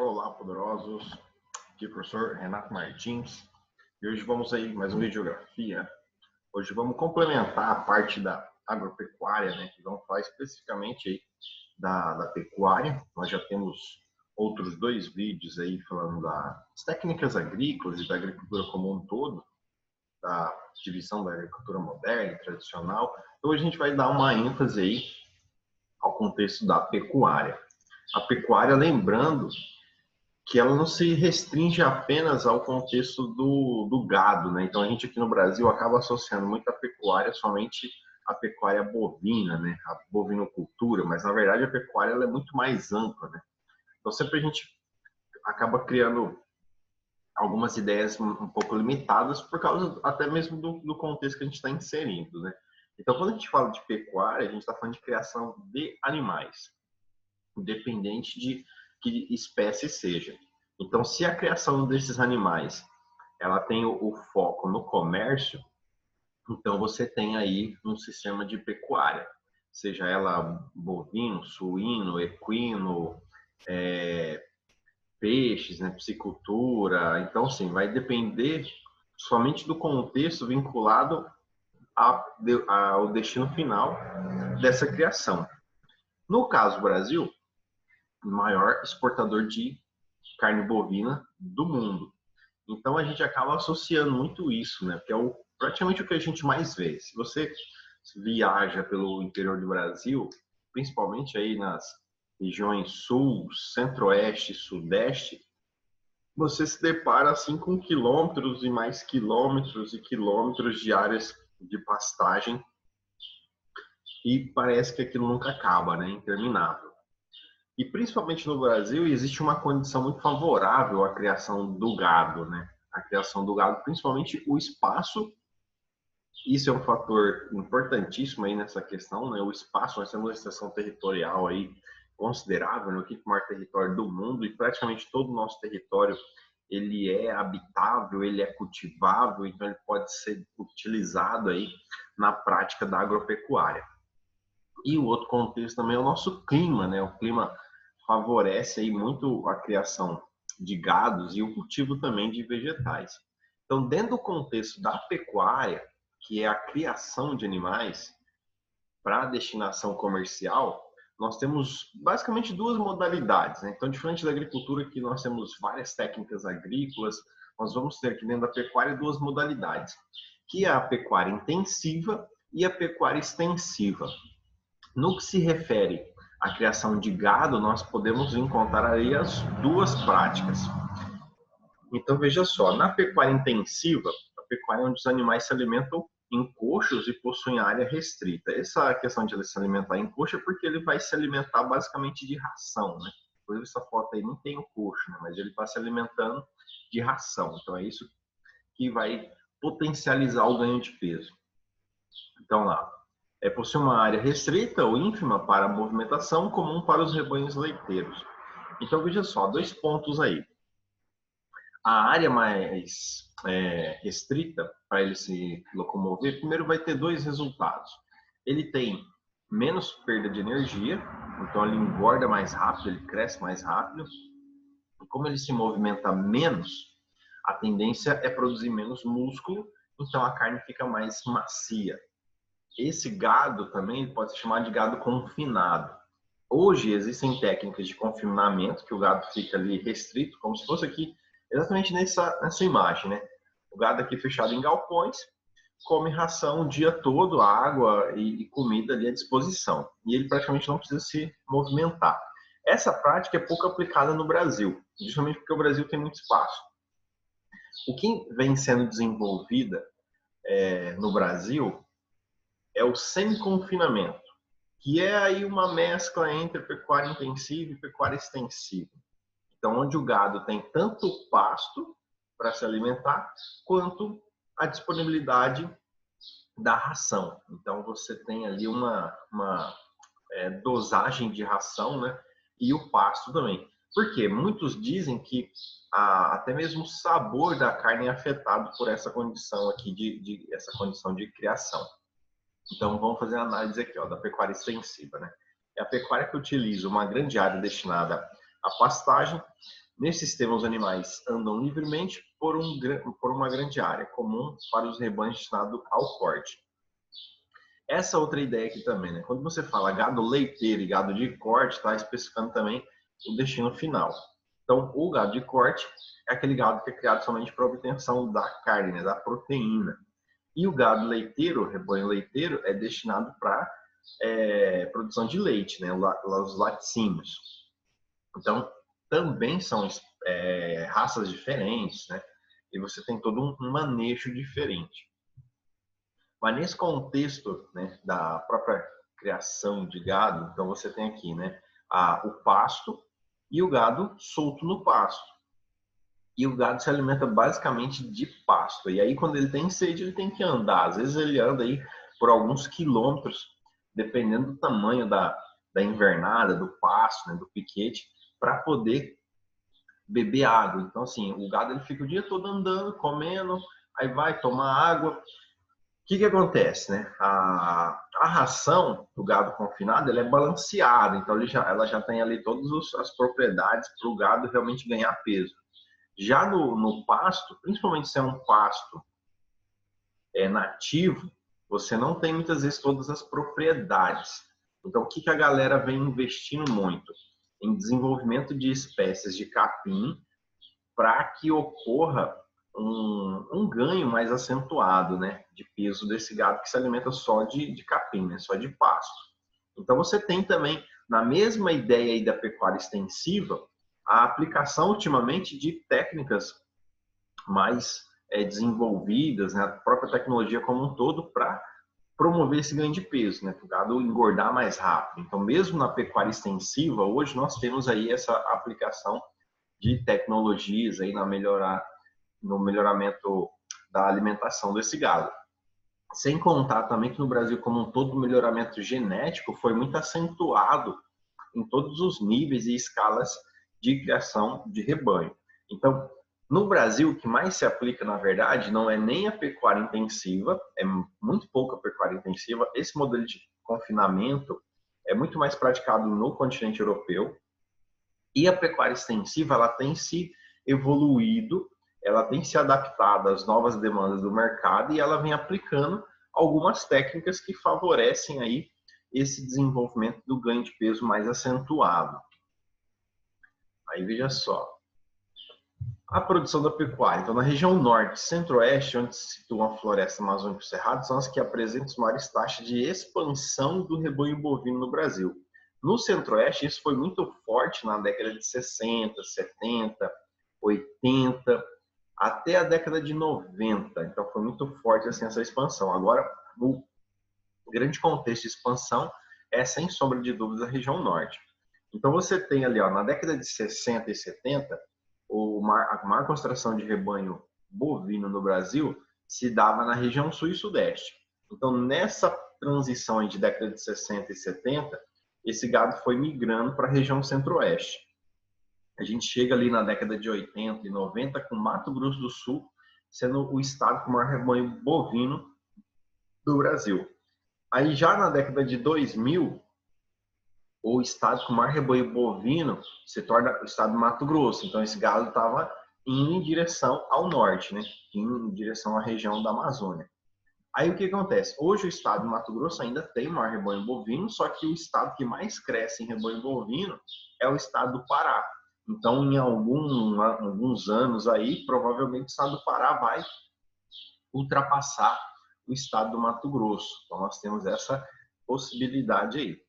Olá, poderosos. Aqui é o professor Renato Martins. E hoje vamos aí mais um vídeo de geografia. Hoje vamos complementar a parte da agropecuária, né? Que vamos falar especificamente aí da pecuária. Nós já temos outros dois vídeos aí falando das técnicas agrícolas e da agricultura como um todo, da divisão da agricultura moderna e tradicional. Então, hoje a gente vai dar uma ênfase aí ao contexto da pecuária. A pecuária, lembrando que ela não se restringe apenas ao contexto do gado, né? Então, a gente aqui no Brasil acaba associando muito a pecuária somente à pecuária bovina, né? A bovinocultura, mas na verdade a pecuária ela é muito mais ampla, né? Então, sempre a gente acaba criando algumas ideias um pouco limitadas por causa até mesmo do contexto que a gente está inserindo, né? Então, quando a gente fala de pecuária, a gente está falando de criação de animais, independente de que espécie seja. Então, se a criação desses animais ela tem o foco no comércio, então você tem aí um sistema de pecuária, seja ela bovino, suíno, equino, peixes, né, piscicultura. Então, sim, vai depender somente do contexto vinculado ao destino final dessa criação. No caso do Brasil, o maior exportador de carne bovina do mundo. Então a gente acaba associando muito isso, né? Porque é praticamente o que a gente mais vê. Se você viaja pelo interior do Brasil, principalmente aí nas regiões sul, centro-oeste, sudeste, você se depara assim com quilômetros e mais quilômetros e quilômetros de áreas de pastagem e parece que aquilo nunca acaba, né? Interminável. E principalmente no Brasil existe uma condição muito favorável à criação do gado, né? A criação do gado, principalmente o espaço. Isso é um fator importantíssimo aí nessa questão, né? O espaço, nós temos uma extensão territorial aí considerável, né? O quinto maior território do mundo, e praticamente todo o nosso território ele é habitável, ele é cultivável, então ele pode ser utilizado aí na prática da agropecuária. E o outro contexto também é o nosso clima, né? O clima favorece aí muito a criação de gados e o cultivo também de vegetais. Então, dentro do contexto da pecuária, que é a criação de animais para destinação comercial, nós temos basicamente duas modalidades, né? Então, diferente da agricultura, que nós temos várias técnicas agrícolas, nós vamos ter aqui dentro da pecuária duas modalidades, que é a pecuária intensiva e a pecuária extensiva. No que se refere à criação de gado, nós podemos encontrar aí as duas práticas. Então, veja só, na pecuária intensiva, a pecuária é onde os animais se alimentam em coxos e possuem área restrita. Essa questão de ele se alimentar em coxa é porque ele vai se alimentar basicamente de ração, né? Por isso essa foto aí não tem o coxo, né? Mas ele está se alimentando de ração. Então, é isso que vai potencializar o ganho de peso. Então, lá, possui uma área restrita ou ínfima para a movimentação, comum para os rebanhos leiteiros. Então, veja só, dois pontos aí. A área mais restrita para ele se locomover, primeiro vai ter dois resultados. Ele tem menos perda de energia, então ele engorda mais rápido, ele cresce mais rápido. E como ele se movimenta menos, a tendência é produzir menos músculo, então a carne fica mais macia. Esse gado também pode ser chamado de gado confinado. Hoje existem técnicas de confinamento, que o gado fica ali restrito, como se fosse aqui, exatamente nessa imagem, né? O gado aqui fechado em galpões, come ração o dia todo, água e comida ali à disposição. E ele praticamente não precisa se movimentar. Essa prática é pouco aplicada no Brasil, justamente porque o Brasil tem muito espaço. O que vem sendo desenvolvida no Brasil é o semi-confinamento, que é aí uma mescla entre pecuária intensiva e pecuária extensiva. Então, onde o gado tem tanto pasto para se alimentar, quanto a disponibilidade da ração. Então, você tem ali uma dosagem de ração, né? E o pasto também. Por quê? Muitos dizem que até mesmo o sabor da carne é afetado por essa condição aqui, essa condição de criação. Então, vamos fazer a análise aqui, ó, da pecuária extensiva, né? É a pecuária que utiliza uma grande área destinada à pastagem, Nesse sistema, os animais andam livremente por uma grande área, comum para os rebanhos destinados ao corte. Essa outra ideia aqui também, né? Quando você fala gado leiteiro e gado de corte, está especificando também o destino final. Então, o gado de corte é aquele gado que é criado somente para obtenção da carne, né? Da proteína. E o gado leiteiro, o rebanho leiteiro, é destinado para produção de leite, né? Os laticínios. Então, também são raças diferentes, né? E você tem todo um manejo diferente. Mas nesse contexto, né, da própria criação de gado, então você tem aqui, né, o pasto e o gado solto no pasto. E o gado se alimenta basicamente de pasto. E aí, quando ele tem sede, ele tem que andar. Às vezes ele anda aí por alguns quilômetros, dependendo do tamanho da invernada, do pasto, né, do piquete, para poder beber água. Então, assim, o gado ele fica o dia todo andando, comendo, aí vai tomar água. O que acontece, né? A ração do gado confinado ela é balanceada, então ela já tem ali todas as propriedades para o gado realmente ganhar peso. Já no pasto, principalmente se é um pasto nativo, você não tem muitas vezes todas as propriedades. Então, o que a galera vem investindo muito? Em desenvolvimento de espécies de capim para que ocorra um ganho mais acentuado, né, de peso desse gado que se alimenta só de capim, né, só de pasto. Então, você tem também, na mesma ideia aí da pecuária extensiva, a aplicação ultimamente de técnicas mais desenvolvidas, né, a própria tecnologia como um todo, para promover esse ganho de peso, né, para o gado engordar mais rápido. Então, mesmo na pecuária extensiva, hoje nós temos aí essa aplicação de tecnologias aí no melhoramento da alimentação desse gado. Sem contar também que no Brasil como um todo o melhoramento genético foi muito acentuado em todos os níveis e escalas de criação de rebanho. Então, no Brasil, o que mais se aplica, na verdade, não é nem a pecuária intensiva, é muito pouca pecuária intensiva. Esse modelo de confinamento é muito mais praticado no continente europeu. E a pecuária extensiva, ela tem se evoluído, ela tem se adaptado às novas demandas do mercado e ela vem aplicando algumas técnicas que favorecem aí esse desenvolvimento do ganho de peso mais acentuado. Aí veja só. A produção da pecuária. Então, na região norte e centro-oeste, onde se situa a floresta amazônica e o cerrado, são as que apresentam as maiores taxas de expansão do rebanho bovino no Brasil. No centro-oeste, isso foi muito forte na década de 60, 70, 80, até a década de 90. Então, foi muito forte assim, essa expansão. Agora, o grande contexto de expansão é, sem sombra de dúvidas, a região norte. Então, você tem ali, ó, na década de 60 e 70, a maior concentração de rebanho bovino no Brasil se dava na região sul e sudeste. Então, nessa transição de década de 60 e 70, esse gado foi migrando para a região centro-oeste. A gente chega ali na década de 80 e 90 com Mato Grosso do Sul sendo o estado com o maior rebanho bovino do Brasil. Aí já na década de 2000, o estado com o maior rebanho bovino se torna o estado do Mato Grosso. Então esse gado estava indo em direção ao norte, né? Indo em direção à região da Amazônia. Aí o que acontece? Hoje o estado do Mato Grosso ainda tem o maior rebanho bovino, só que o estado que mais cresce em rebanho bovino é o estado do Pará. Então, em alguns anos aí, provavelmente o estado do Pará vai ultrapassar o estado do Mato Grosso. Então, nós temos essa possibilidade aí.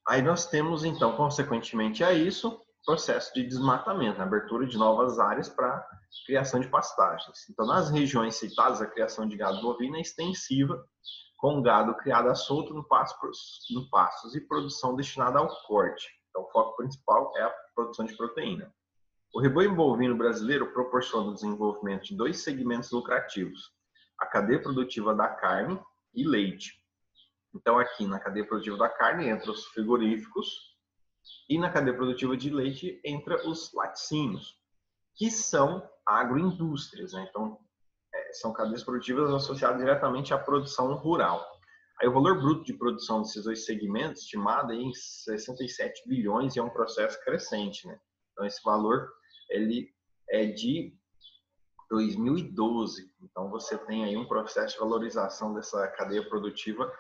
Aí nós temos, então, consequentemente a isso, processo de desmatamento, abertura de novas áreas para criação de pastagens. Então, nas regiões citadas, a criação de gado bovino é extensiva, com gado criado a solto no pastos e produção destinada ao corte. Então, o foco principal é a produção de proteína. O rebanho bovino brasileiro proporciona o desenvolvimento de dois segmentos lucrativos: a cadeia produtiva da carne e leite. Então, aqui na cadeia produtiva da carne entra os frigoríficos e na cadeia produtiva de leite entra os laticínios, que são agroindústrias, né? Então, são cadeias produtivas associadas diretamente à produção rural. Aí o valor bruto de produção desses dois segmentos, estimado em 67 bilhões, e é um processo crescente, né? Então, esse valor ele é de 2012. Então, você tem aí um processo de valorização dessa cadeia produtiva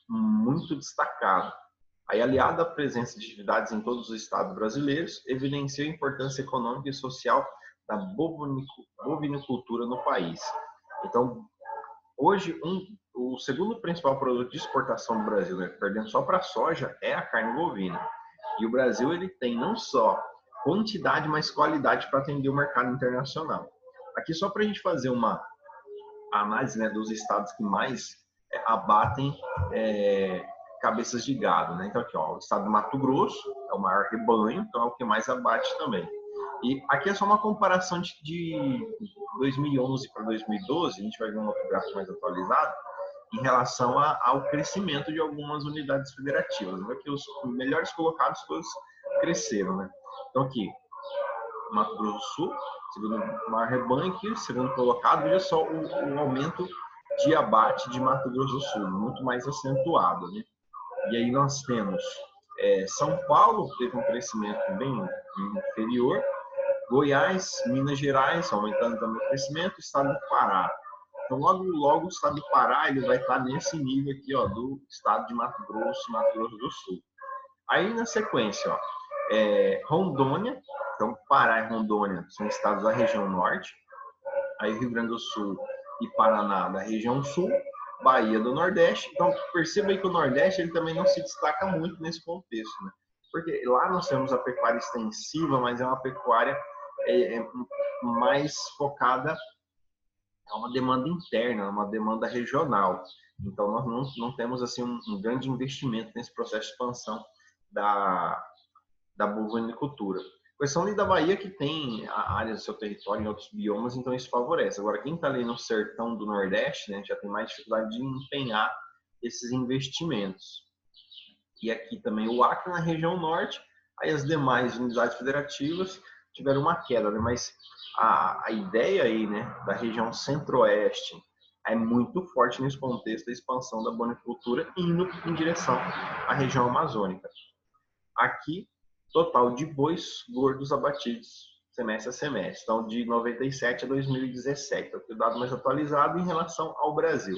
muito destacado. Aí, aliado à presença de atividades em todos os estados brasileiros, evidencia a importância econômica e social da bovinicultura no país. Então, hoje, o segundo principal produto de exportação do Brasil, né, perdendo só para a soja, é a carne bovina. E o Brasil ele tem não só quantidade, mas qualidade para atender o mercado internacional. Aqui só para a gente fazer uma análise, né, dos estados que mais abatem cabeças de gado, né? Então aqui, ó, o estado do Mato Grosso é o maior rebanho, então é o que mais abate também. E aqui é só uma comparação de 2011 para 2012, a gente vai ver um outro gráfico mais atualizado, em relação ao crescimento de algumas unidades federativas. Aqui os melhores colocados todos cresceram, né? Então aqui, Mato Grosso do Sul, segundo maior rebanho aqui, segundo colocado, veja só o aumento de abate de Mato Grosso do Sul, muito mais acentuado, né? E aí nós temos São Paulo, que teve um crescimento bem inferior, Goiás, Minas Gerais, aumentando também o crescimento, o estado do Pará. Então, logo o estado do Pará ele vai estar nesse nível aqui, ó, do estado de Mato Grosso do Sul. Aí, na sequência, ó, Rondônia, então Pará e Rondônia são estados da região norte, aí Rio Grande do Sul e Paraná da região sul, Bahia do Nordeste. Então, perceba aí que o Nordeste ele também não se destaca muito nesse contexto, né? Porque lá nós temos a pecuária extensiva, mas é uma pecuária mais focada a uma demanda interna, uma demanda regional. Então, nós não temos assim um grande investimento nesse processo de expansão da bovinicultura. Com exceção ali da Bahia, que tem a área do seu território em outros biomas, então isso favorece. Agora, quem está ali no sertão do Nordeste, né, já tem mais dificuldade de empenhar esses investimentos. E aqui também o Acre, na região norte, aí as demais unidades federativas tiveram uma queda, né? Mas a ideia aí, né, da região centro-oeste é muito forte nesse contexto da expansão da bovinicultura indo em direção à região amazônica. Aqui, total de bois gordos abatidos semestre a semestre, então de 97 a 2017, é o dado mais atualizado em relação ao Brasil.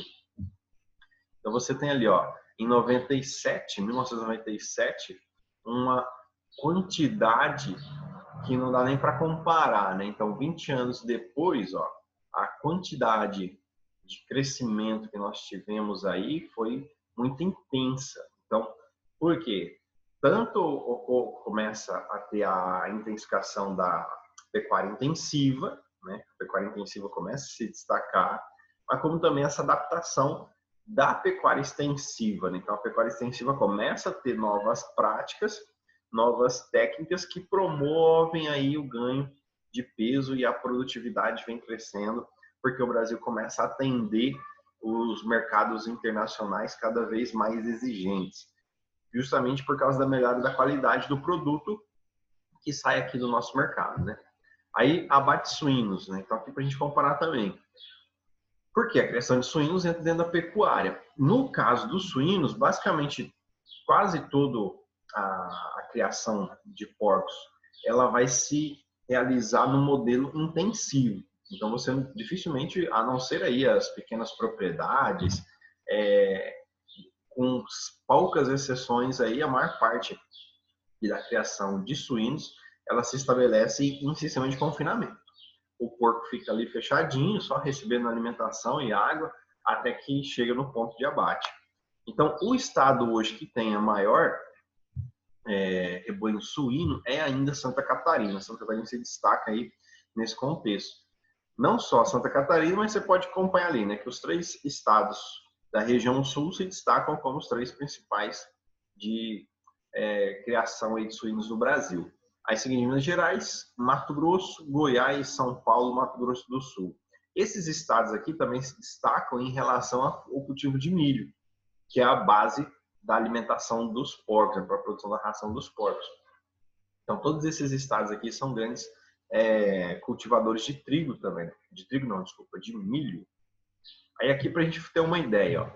Então você tem ali, ó, em 1997, uma quantidade que não dá nem para comparar, né? Então, 20 anos depois, ó, a quantidade de crescimento que nós tivemos aí foi muito intensa. Então, por quê? Tanto começa a ter a intensificação da pecuária intensiva, né? A pecuária intensiva começa a se destacar, mas como também essa adaptação da pecuária extensiva, né? Então, a pecuária extensiva começa a ter novas práticas, novas técnicas que promovem aí o ganho de peso e a produtividade vem crescendo, porque o Brasil começa a atender os mercados internacionais cada vez mais exigentes, justamente por causa da melhora da qualidade do produto que sai aqui do nosso mercado, né? Aí, abate suínos, né? Então, aqui para a gente comparar também. Porque a criação de suínos entra dentro da pecuária. No caso dos suínos, basicamente, quase toda a criação de porcos, ela vai se realizar no modelo intensivo. Então, você dificilmente, a não ser aí as pequenas propriedades, com poucas exceções aí, a maior parte da criação de suínos, ela se estabelece em sistema de confinamento. O porco fica ali fechadinho, só recebendo alimentação e água, até que chega no ponto de abate. Então, o estado hoje que tem a maior rebanho suíno é ainda Santa Catarina. Santa Catarina se destaca aí nesse contexto. Não só Santa Catarina, mas você pode acompanhar ali, né, que os 3 estados da região sul se destacam como os 3 principais de criação aí de suínos no Brasil. Aí seguindo Minas Gerais, Mato Grosso, Goiás, São Paulo, Mato Grosso do Sul. Esses estados aqui também se destacam em relação ao cultivo de milho, que é a base da alimentação dos porcos, para a produção da ração dos porcos. Então, todos esses estados aqui são grandes cultivadores de trigo também. De trigo não, desculpa, de milho. Aí aqui para a gente ter uma ideia, ó,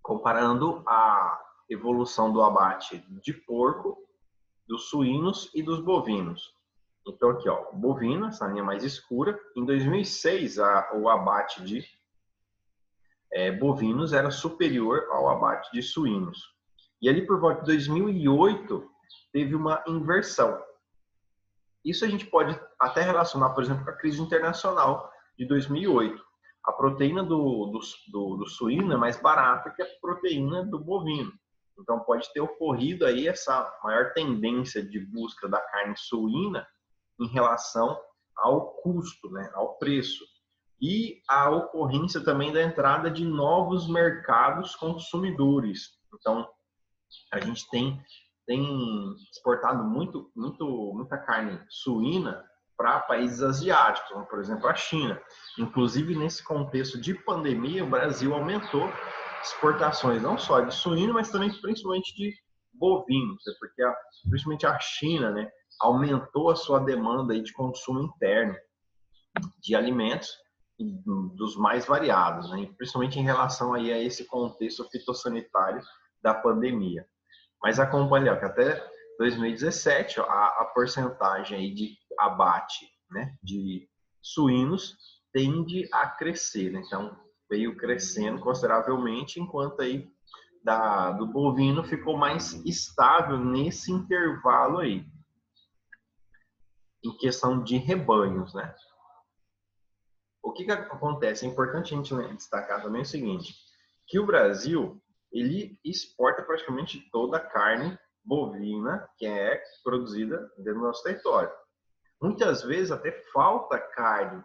comparando a evolução do abate de porco, dos suínos e dos bovinos. Então aqui, ó, bovino, essa linha mais escura. Em 2006, o abate de bovinos era superior ao abate de suínos. E ali por volta de 2008, teve uma inversão. Isso a gente pode até relacionar, por exemplo, com a crise internacional de 2008. A proteína do suíno é mais barata que a proteína do bovino. Então, pode ter ocorrido aí essa maior tendência de busca da carne suína em relação ao custo, né, ao preço. E a ocorrência também da entrada de novos mercados consumidores. Então, a gente tem exportado muita carne suína para países asiáticos, como por exemplo a China. Inclusive, nesse contexto de pandemia, o Brasil aumentou exportações não só de suíno, mas também principalmente de bovinos, né? Porque principalmente a China, né, aumentou a sua demanda aí de consumo interno de alimentos dos mais variados, né? Principalmente em relação aí a esse contexto fitossanitário da pandemia. Mas acompanha ó, que até 2017 ó, a porcentagem aí de abate, né, de suínos tende a crescer, né? Então veio crescendo consideravelmente, enquanto aí do bovino ficou mais estável nesse intervalo aí, em questão de rebanhos, né? O que acontece? É importante a gente destacar também o seguinte, que o Brasil, ele exporta praticamente toda a carne bovina que é produzida dentro do nosso território. Muitas vezes até falta carne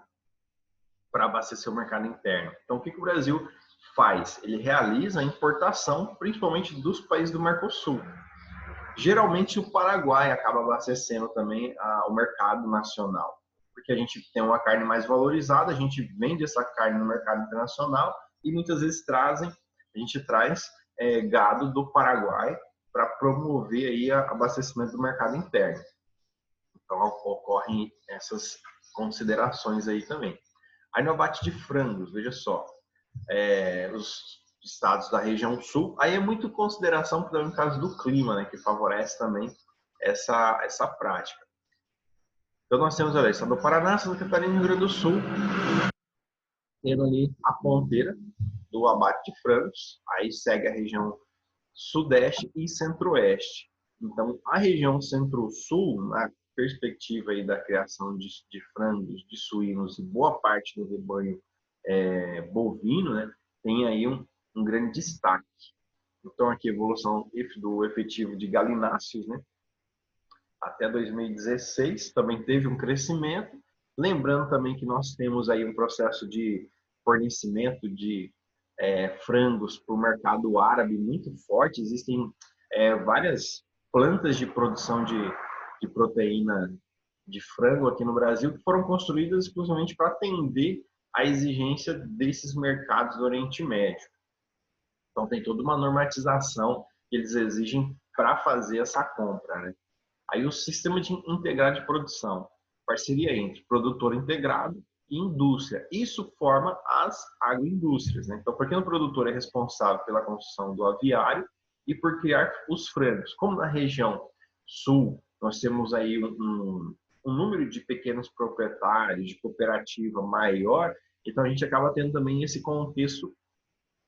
para abastecer o mercado interno. Então, o que o Brasil faz? Ele realiza a importação, principalmente dos países do Mercosul. Geralmente, o Paraguai acaba abastecendo também o mercado nacional, porque a gente tem uma carne mais valorizada, a gente vende essa carne no mercado internacional e muitas vezes a gente traz gado do Paraguai para promover aí o abastecimento do mercado interno. Então, ocorrem essas considerações aí também. Aí no abate de frangos, veja só, os estados da região sul, aí é muito consideração por causa do clima, né, que favorece também essa prática. Então nós temos ali, estado do Paraná, Santa Catarina e Rio Grande do Sul, tendo ali a ponteira do abate de frangos, aí segue a região sudeste e centro-oeste. Então, a região centro-sul, na perspectiva aí da criação de frangos, de suínos e boa parte do rebanho bovino, né, tem aí um grande destaque. Então, aqui a evolução do efetivo de galináceos, né, até 2016 também teve um crescimento. Lembrando também que nós temos aí um processo de fornecimento de frangos para o mercado árabe muito forte. Existem várias plantas de produção de proteína de frango aqui no Brasil que foram construídas exclusivamente para atender a exigência desses mercados do Oriente Médio. Então tem toda uma normatização que eles exigem para fazer essa compra, né? Aí o sistema integrado de produção, parceria entre produtor integrado e indústria. Isso forma as agroindústrias, né? Então, porque o produtor é responsável pela construção do aviário e por criar os frangos. Como na região sul nós temos aí um número de pequenos proprietários, de cooperativa maior, então a gente acaba tendo também esse contexto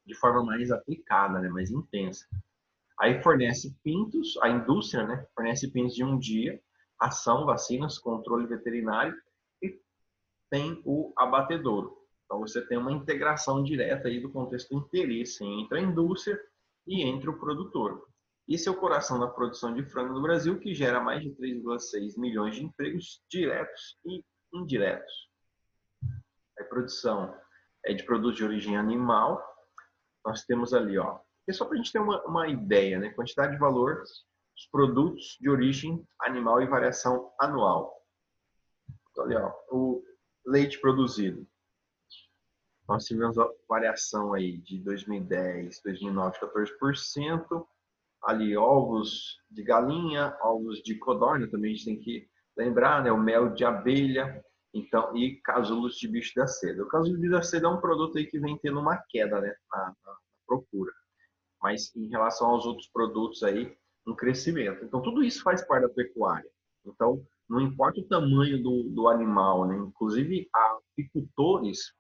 de forma mais aplicada, né? Mais intensa. Aí fornece pintos, a indústria, né, fornece pintos de um dia, ação, vacinas, controle veterinário e tem o abatedouro. Então você tem uma integração direta aí do contexto de interesse entre a indústria e entre o produtor. Esse é o coração da produção de frango no Brasil, que gera mais de 3,6 milhões de empregos diretos e indiretos. A produção de produtos de origem animal, nós temos ali, ó, é só para a gente ter uma ideia, né? Quantidade de valor dos produtos de origem animal e variação anual. Então, ali, ó, o leite produzido. Nós tivemos a variação aí de 2010, 2009, 14%. Ali, ovos de galinha, ovos de codorna, também a gente tem que lembrar, né? O mel de abelha, então, e casulos de bicho da seda. O casulo de bicho da seda é um produto aí que vem tendo uma queda, né? Na procura. Mas em relação aos outros produtos aí, um crescimento. Então, tudo isso faz parte da pecuária. Então, Não importa o tamanho do animal, né? Inclusive, apicultores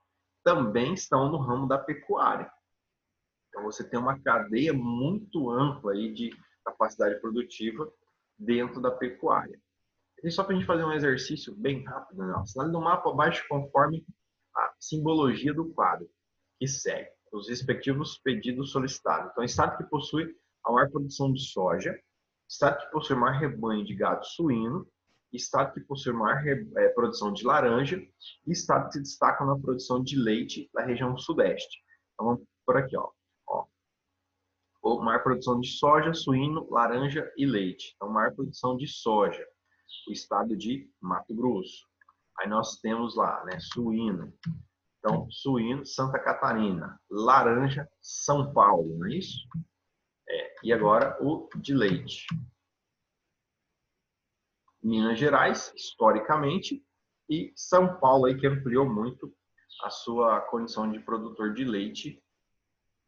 também estão no ramo da pecuária. Então, você tem uma cadeia muito ampla aí de capacidade produtiva dentro da pecuária. E só para a gente fazer um exercício bem rápido, né? Assinale no mapa abaixo conforme a simbologia do quadro que segue, os respectivos pedidos solicitados. Então, estado que possui a maior produção de soja, estado que possui maior rebanho de gado suíno, estado que possui maior produção de laranja e estado que se destaca na produção de leite da região sudeste. Então, vamos por aqui, ó. Maior produção de soja, suíno, laranja e leite. Então, maior produção de soja, o estado de Mato Grosso. Aí nós temos lá, né, suíno. Então, suíno, Santa Catarina. Laranja, São Paulo, não é isso? E agora o de leite. Minas Gerais, historicamente, e São Paulo, aí, que ampliou muito a sua condição de produtor de leite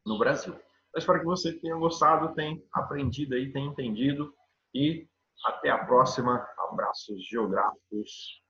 no Brasil. Eu espero que você tenha gostado, tenha aprendido aí, tenha entendido, e até a próxima. Abraços geográficos.